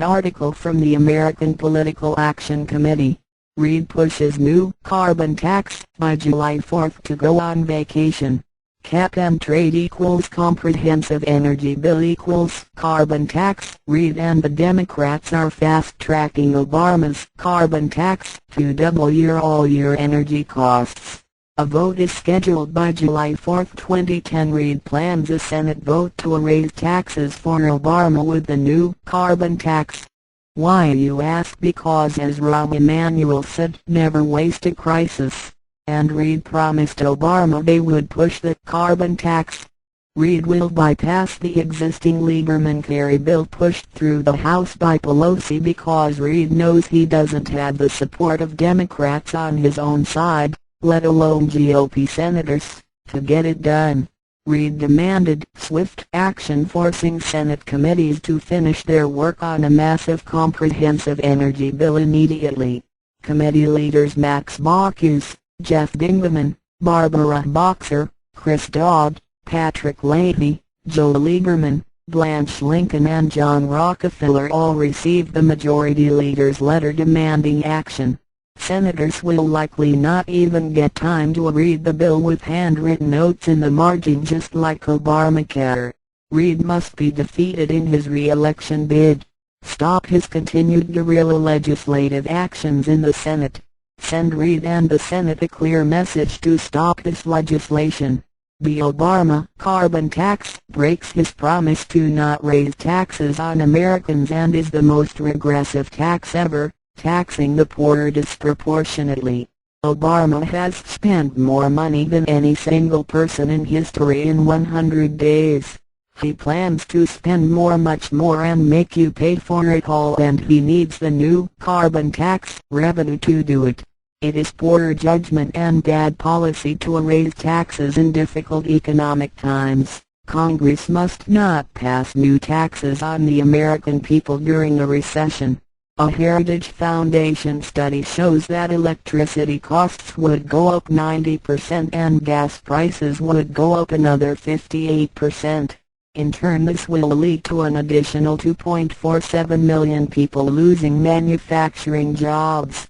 An article from the American Political Action Committee. Reid pushes new carbon tax by July 4 to go on vacation. Cap and trade equals comprehensive energy bill equals carbon tax. Reid and the Democrats are fast-tracking Obama's carbon tax to double all-year energy costs. A vote is scheduled by July 4, 2010. Reid plans a Senate vote to raise taxes for Obama with the new carbon tax. Why, you ask? Because, as Rahm Emanuel said, never waste a crisis. And Reid promised Obama they would push the carbon tax. Reid will bypass the existing Lieberman-Kerry bill pushed through the House by Pelosi because Reid knows he doesn't have the support of Democrats on his own side, let alone GOP senators, to get it done. Reid demanded swift action, forcing Senate committees to finish their work on a massive comprehensive energy bill immediately. Committee leaders Max Baucus, Jeff Bingaman, Barbara Boxer, Chris Dodd, Patrick Leahy, Joe Lieberman, Blanche Lincoln and John Rockefeller all received the majority leader's letter demanding action. Senators will likely not even get time to read the bill with handwritten notes in the margin, just like Obamacare. Reid must be defeated in his re-election bid. Stop his continued guerrilla legislative actions in the Senate. Send Reid and the Senate a clear message to stop this legislation. The Obama carbon tax breaks his promise to not raise taxes on Americans and is the most regressive tax ever, taxing the poor disproportionately. Obama has spent more money than any single person in history in 100 days. He plans to spend much more and make you pay for it all, and he needs the new carbon tax revenue to do it. It is poor judgment and bad policy to raise taxes in difficult economic times. Congress must not pass new taxes on the American people during a recession. A Heritage Foundation study shows that electricity costs would go up 90% and gas prices would go up another 58%. In turn, this will lead to an additional 2.47 million people losing manufacturing jobs.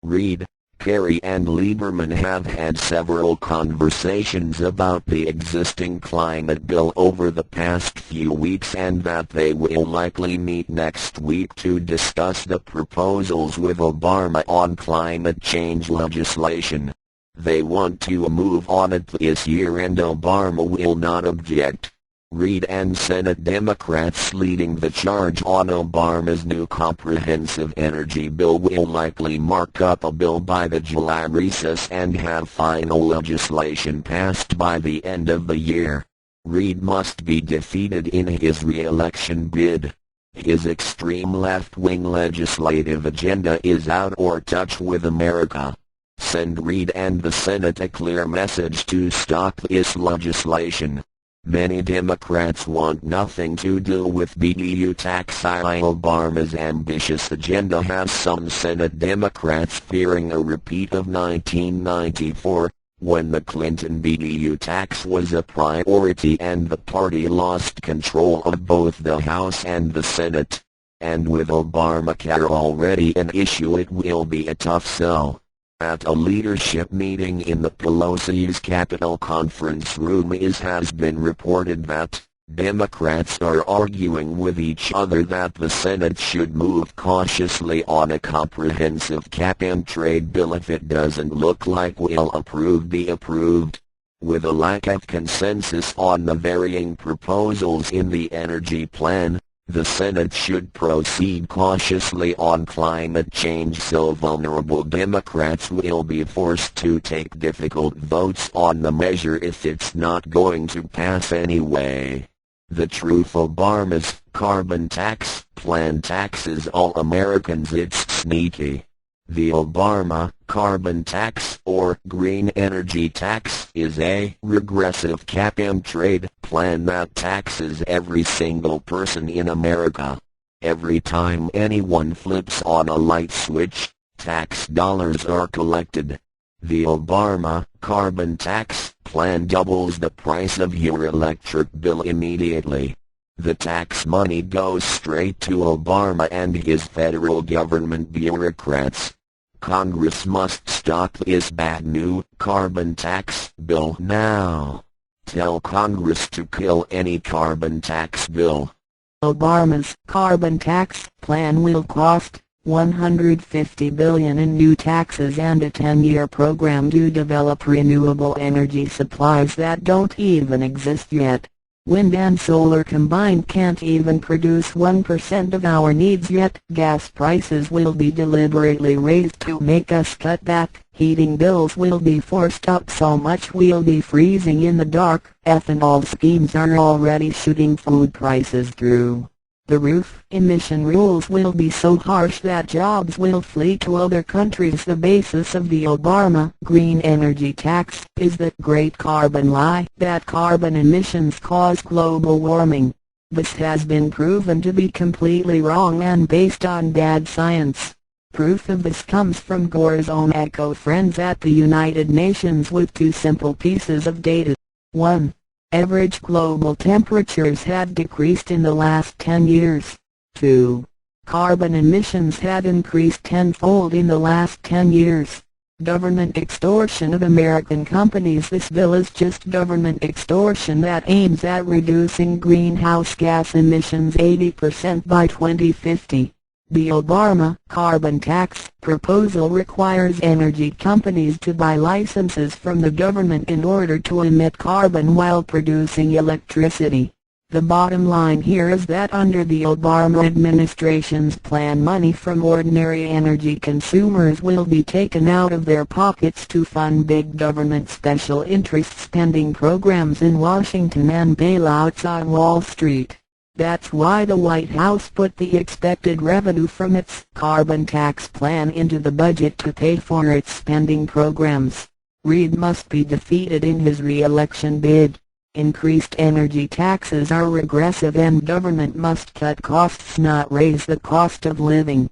Reid, Kerry and Lieberman have had several conversations about the existing climate bill over the past few weeks, and that they will likely meet next week to discuss the proposals with Obama on climate change legislation. They want to move on it this year and Obama will not object. Reid and Senate Democrats leading the charge on Obama's new comprehensive energy bill will likely mark up a bill by the July recess and have final legislation passed by the end of the year. Reid must be defeated in his re-election bid. His extreme left-wing legislative agenda is out or touch with America. Send Reid and the Senate a clear message to stop this legislation. Many Democrats want nothing to do with BDU tax. Obama's ambitious agenda has some Senate Democrats fearing a repeat of 1994, when the Clinton BDU tax was a priority and the party lost control of both the House and the Senate. And with Obamacare already an issue, it will be a tough sell. At a leadership meeting in the Pelosi's Capitol conference room, it has been reported that Democrats are arguing with each other that the Senate should move cautiously on a comprehensive cap-and-trade bill if it doesn't look like will be approved. With a lack of consensus on the varying proposals in the energy plan, the Senate should proceed cautiously on climate change, so vulnerable Democrats will be forced to take difficult votes on the measure if it's not going to pass anyway. The truth: Obama's carbon tax plan taxes all Americans. It's sneaky. The Obama carbon tax, or green energy tax, is a regressive cap-and-trade plan that taxes every single person in America. Every time anyone flips on a light switch, tax dollars are collected. The Obama carbon tax plan doubles the price of your electric bill immediately. The tax money goes straight to Obama and his federal government bureaucrats. Congress must stop this bad new carbon tax bill now. Tell Congress to kill any carbon tax bill. Obama's carbon tax plan will cost $150 billion in new taxes and a 10-year program to develop renewable energy supplies that don't even exist yet. Wind and solar combined can't even produce 1% of our needs yet. Gas prices will be deliberately raised to make us cut back. Heating bills will be forced up so much we'll be freezing in the dark. Ethanol schemes are already shooting food prices through the roof. Emission rules will be so harsh that jobs will flee to other countries. The basis of the Obama green energy tax is the great carbon lie that carbon emissions cause global warming. This has been proven to be completely wrong and based on bad science. Proof of this comes from Gore's own eco-friends at the United Nations with two simple pieces of data. 1. Average global temperatures had decreased in the last 10 years. 2. Carbon emissions had increased tenfold in the last 10 years. Government extortion of American companies. This bill is just government extortion that aims at reducing greenhouse gas emissions 80% by 2050. The Obama carbon tax proposal requires energy companies to buy licenses from the government in order to emit carbon while producing electricity. The bottom line here is that under the Obama administration's plan, money from ordinary energy consumers will be taken out of their pockets to fund big government special interest spending programs in Washington and bailouts on Wall Street. That's why the White House put the expected revenue from its carbon tax plan into the budget to pay for its spending programs. Reid must be defeated in his re-election bid. Increased energy taxes are regressive and government must cut costs, not raise the cost of living.